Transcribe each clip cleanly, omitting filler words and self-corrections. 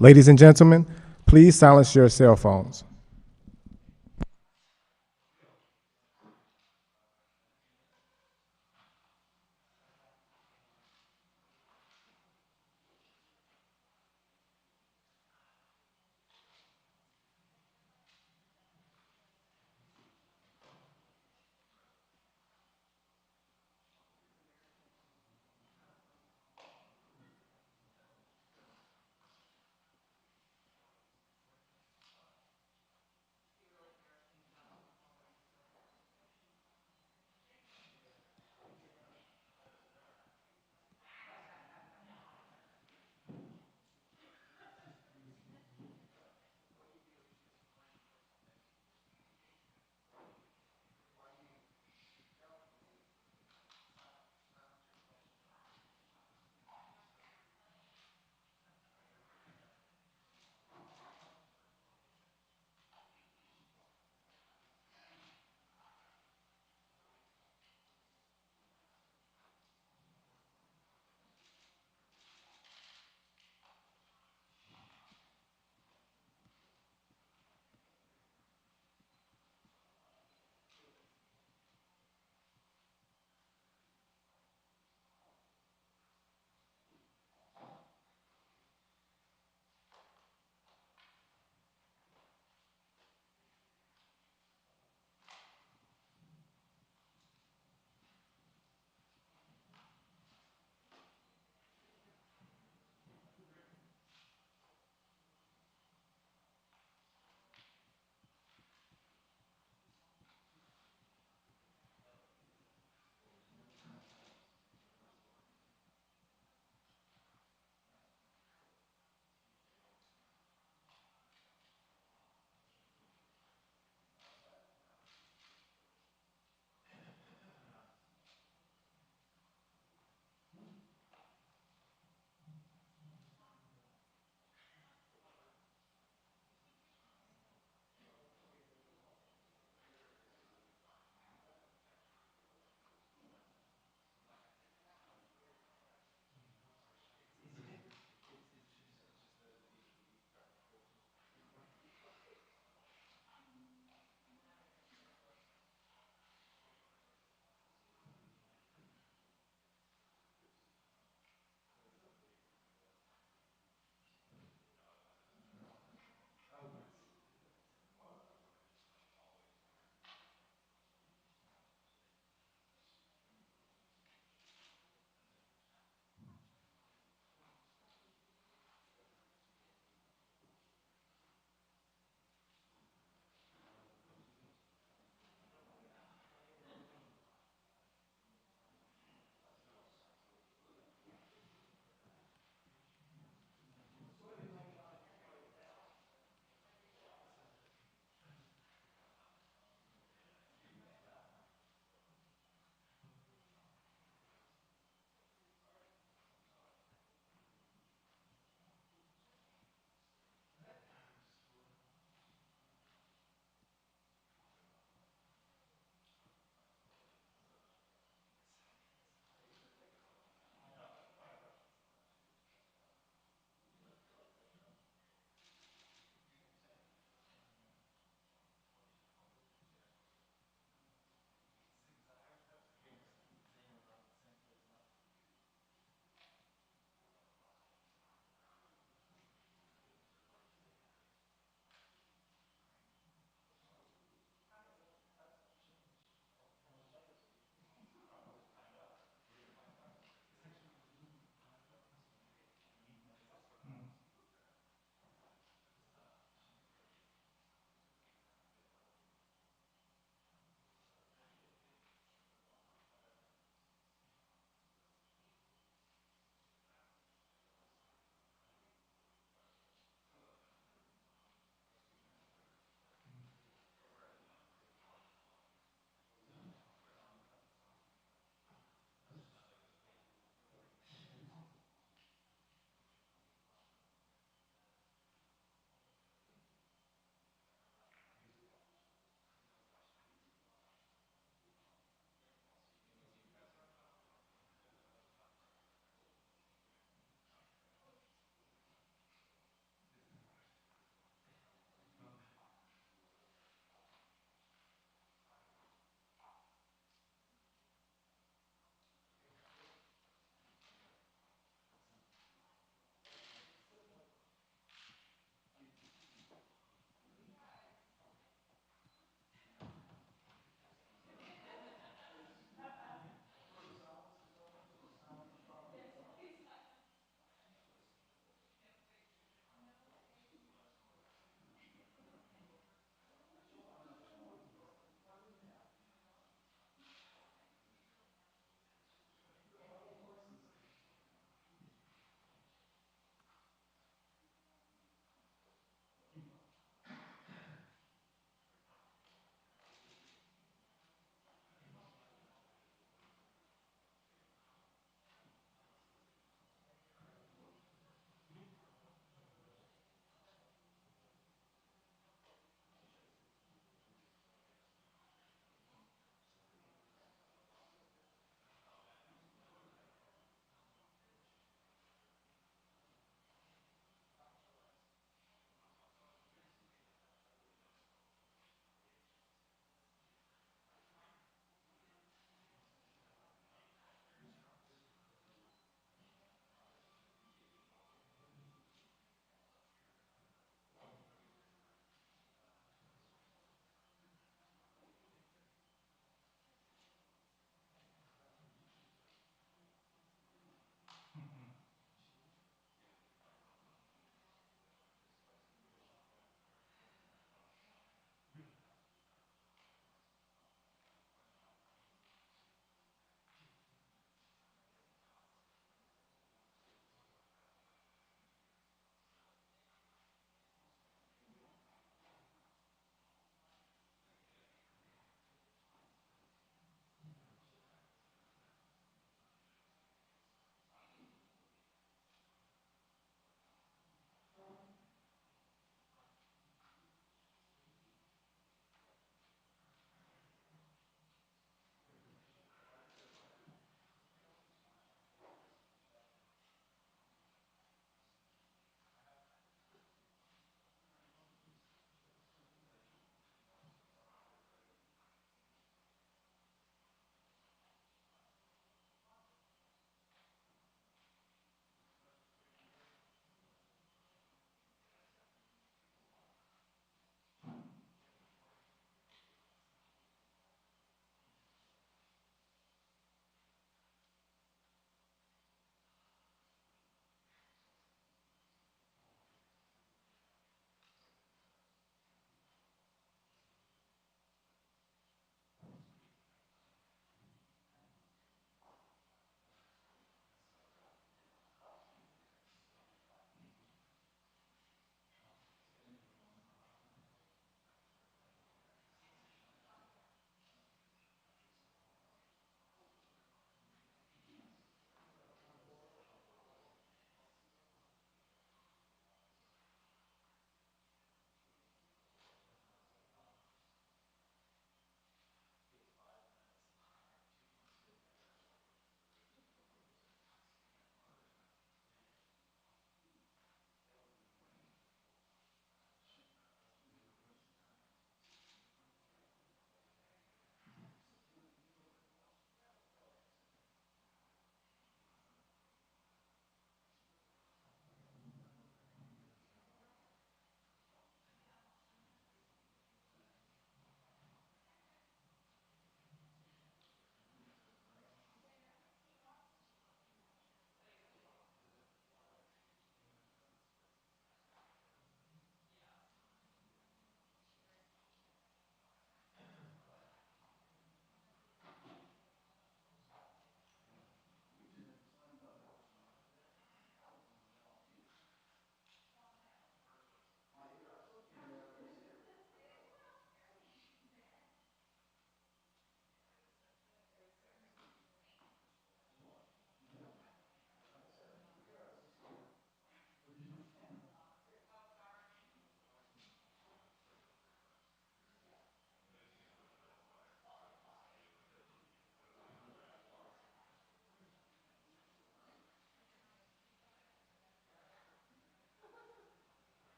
Ladies and gentlemen, please silence your cell phones.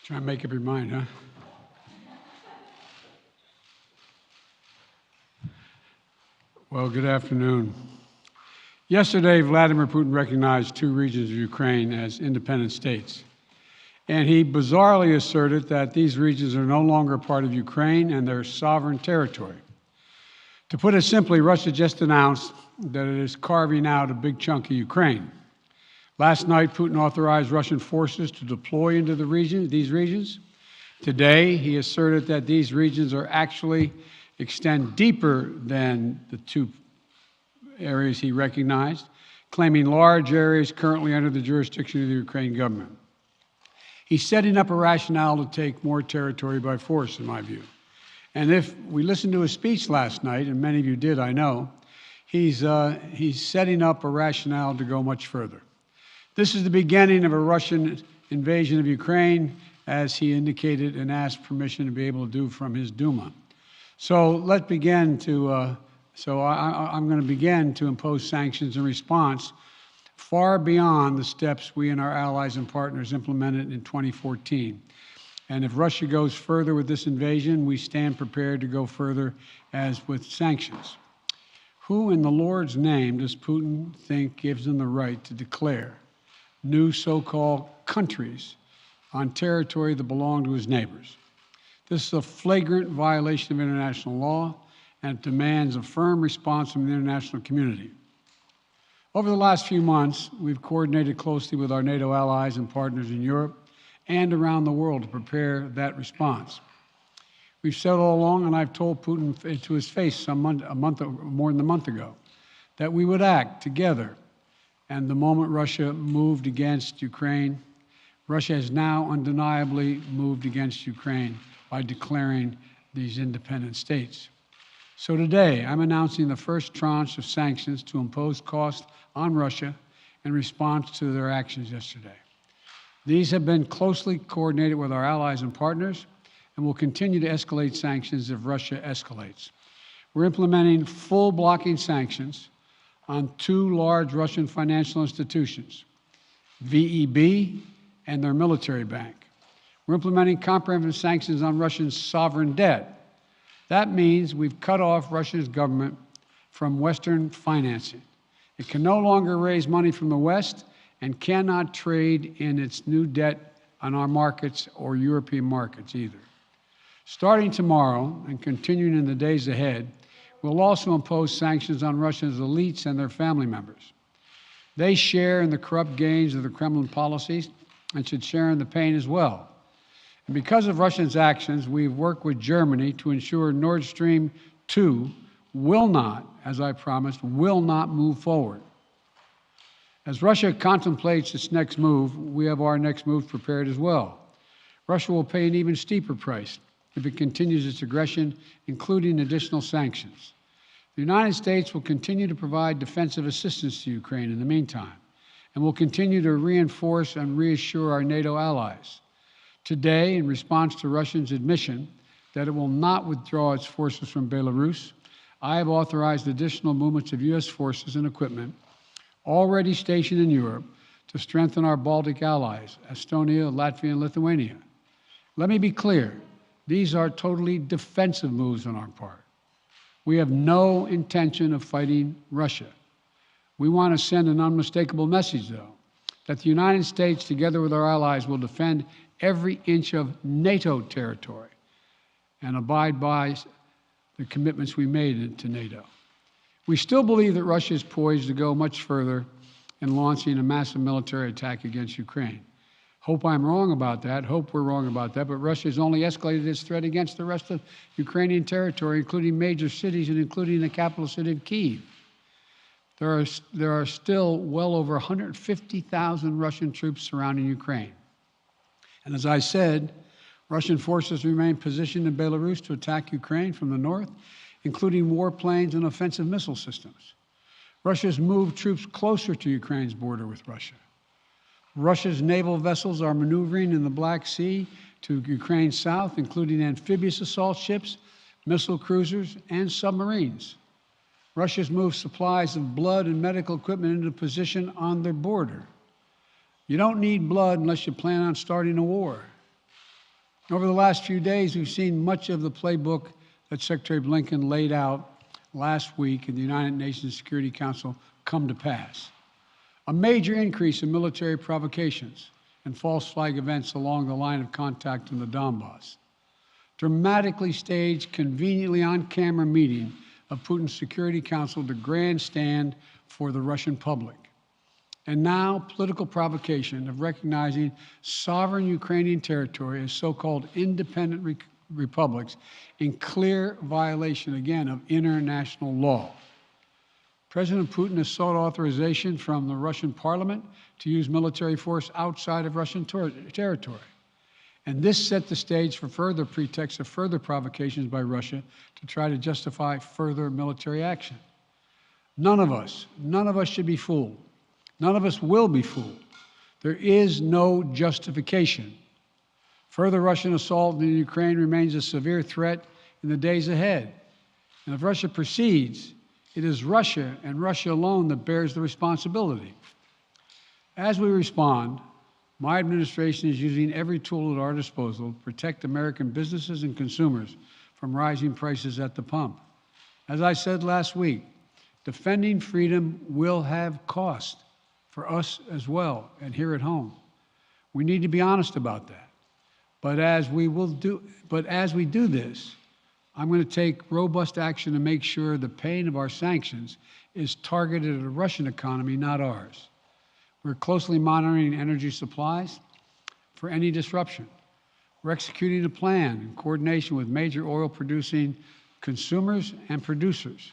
Try and make up your mind, huh? Well, good afternoon. Yesterday, Vladimir Putin recognized two regions of Ukraine as independent states. And he bizarrely asserted that these regions are no longer part of Ukraine and their sovereign territory. To put it simply, Russia just announced that it is carving out a big chunk of Ukraine. Last night, Putin authorized Russian forces to deploy into these regions. Today, he asserted that these regions are actually extend deeper than the two areas he recognized, claiming large areas currently under the jurisdiction of the Ukraine government. He's setting up a rationale to take more territory by force, in my view. And if we listened to his speech last night, and many of you did, I know, he's setting up a rationale to go much further. This is the beginning of a Russian invasion of Ukraine, as he indicated and asked permission to be able to do from his Duma. So let's begin to, I'm going to begin to impose sanctions in response far beyond the steps we and our allies and partners implemented in 2014. And if Russia goes further with this invasion, we stand prepared to go further as with sanctions. Who in the Lord's name does Putin think gives him the right to declare new so-called countries on territory that belong to his neighbors? This is a flagrant violation of international law, and it demands a firm response from the international community. Over the last few months, we've coordinated closely with our NATO allies and partners in Europe and around the world to prepare that response. We've said all along, and I've told Putin to his face more than a month ago, that we would act together. And the moment Russia moved against Ukraine, Russia has now undeniably moved against Ukraine by declaring these independent states. So today, I'm announcing the first tranche of sanctions to impose costs on Russia in response to their actions yesterday. These have been closely coordinated with our allies and partners, and will continue to escalate sanctions if Russia escalates. We're implementing full blocking sanctions on two large Russian financial institutions, VEB and their military bank. We're implementing comprehensive sanctions on Russian sovereign debt. That means we've cut off Russia's government from Western financing. It can no longer raise money from the West and cannot trade in its new debt on our markets or European markets either. Starting tomorrow and continuing in the days ahead, we'll also impose sanctions on Russia's elites and their family members. They share in the corrupt gains of the Kremlin policies and should share in the pain as well. And because of Russia's actions, we've worked with Germany to ensure Nord Stream 2 will not, as I promised, will not move forward. As Russia contemplates its next move, we have our next move prepared as well. Russia will pay an even steeper price if it continues its aggression, including additional sanctions. The United States will continue to provide defensive assistance to Ukraine in the meantime, and will continue to reinforce and reassure our NATO allies. Today, in response to Russia's admission that it will not withdraw its forces from Belarus, I have authorized additional movements of U.S. forces and equipment already stationed in Europe to strengthen our Baltic allies, Estonia, Latvia, and Lithuania. Let me be clear, these are totally defensive moves on our part. We have no intention of fighting Russia. We want to send an unmistakable message, though, that the United States, together with our allies, will defend every inch of NATO territory and abide by the commitments we made to NATO. We still believe that Russia is poised to go much further in launching a massive military attack against Ukraine. Hope I'm wrong about that, hope we're wrong about that, but Russia has only escalated its threat against the rest of Ukrainian territory, including major cities and including the capital city of Kyiv. There are still well over 150,000 Russian troops surrounding Ukraine. And as I said, Russian forces remain positioned in Belarus to attack Ukraine from the north, including warplanes and offensive missile systems. Russia has moved troops closer to Ukraine's border with Russia. Russia's naval vessels are maneuvering in the Black Sea to Ukraine's south, including amphibious assault ships, missile cruisers, and submarines. Russia's moved supplies of blood and medical equipment into position on their border. You don't need blood unless you plan on starting a war. Over the last few days, we've seen much of the playbook that Secretary Blinken laid out last week in the United Nations Security Council come to pass. A major increase in military provocations and false flag events along the line of contact in the Donbass. Dramatically staged, conveniently on-camera meeting of Putin's Security Council to grandstand for the Russian public. And now, political provocation of recognizing sovereign Ukrainian territory as so-called independent republics in clear violation, again, of international law. President Putin has sought authorization from the Russian parliament to use military force outside of Russian territory. And this set the stage for further pretexts of further provocations by Russia to try to justify further military action. None of us should be fooled. None of us will be fooled. There is no justification. Further Russian assault in Ukraine remains a severe threat in the days ahead. And if Russia proceeds, it is Russia and Russia alone that bears the responsibility. As we respond, my administration is using every tool at our disposal to protect American businesses and consumers from rising prices at the pump. As I said last week, defending freedom will have cost for us as well and here at home. We need to be honest about that. But as we do this, I'm going to take robust action to make sure the pain of our sanctions is targeted at the Russian economy, not ours. We're closely monitoring energy supplies for any disruption. We're executing a plan in coordination with major oil-producing consumers and producers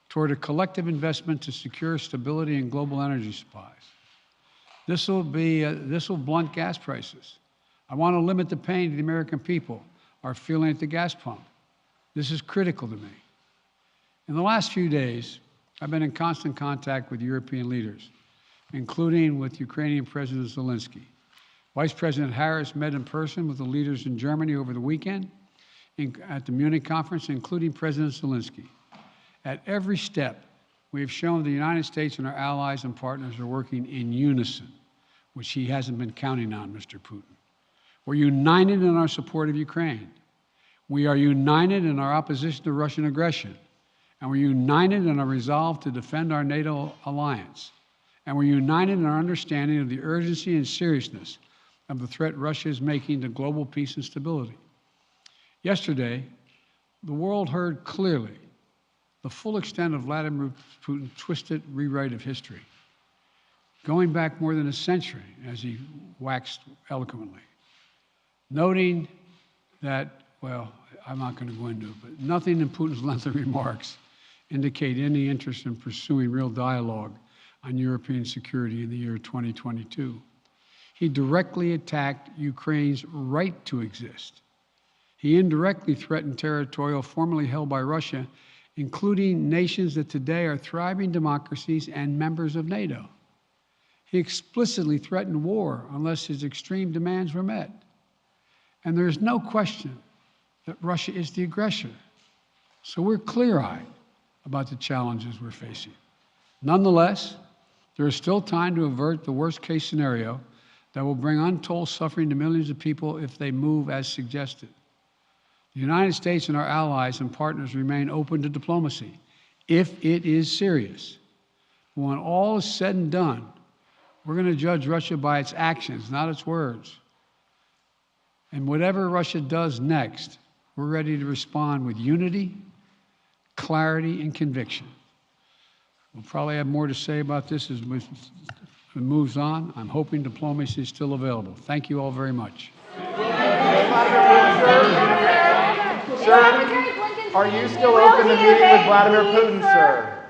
toward a collective investment to secure stability in global energy supplies. This will blunt gas prices. I want to limit the pain the American people are feeling at the gas pump. This is critical to me. In the last few days, I've been in constant contact with European leaders, including with Ukrainian President Zelensky. Vice President Harris met in person with the leaders in Germany over the weekend at the Munich conference, including President Zelensky. At every step, we have shown the United States and our allies and partners are working in unison, which he hasn't been counting on, Mr. Putin. We're united in our support of Ukraine. We are united in our opposition to Russian aggression. And we're united in our resolve to defend our NATO alliance. And we're united in our understanding of the urgency and seriousness of the threat Russia is making to global peace and stability. Yesterday, the world heard clearly the full extent of Vladimir Putin's twisted rewrite of history, going back more than a century, as he waxed eloquently, noting that, well, I'm not going to go into it, but nothing in Putin's lengthy remarks indicate any interest in pursuing real dialogue on European security in the year 2022. He directly attacked Ukraine's right to exist. He indirectly threatened territory formerly held by Russia, including nations that today are thriving democracies and members of NATO. He explicitly threatened war unless his extreme demands were met. And there is no question that Russia is the aggressor. So we're clear-eyed about the challenges we're facing. Nonetheless, there is still time to avert the worst-case scenario that will bring untold suffering to millions of people if they move as suggested. The United States and our allies and partners remain open to diplomacy if it is serious. When all is said and done, we're going to judge Russia by its actions, not its words. And whatever Russia does next, we're ready to respond with unity, clarity, and conviction. We'll probably have more to say about this as it moves on. I'm hoping diplomacy is still available. Thank you all very much. Sir, are you still open to meeting with Vladimir Putin, sir?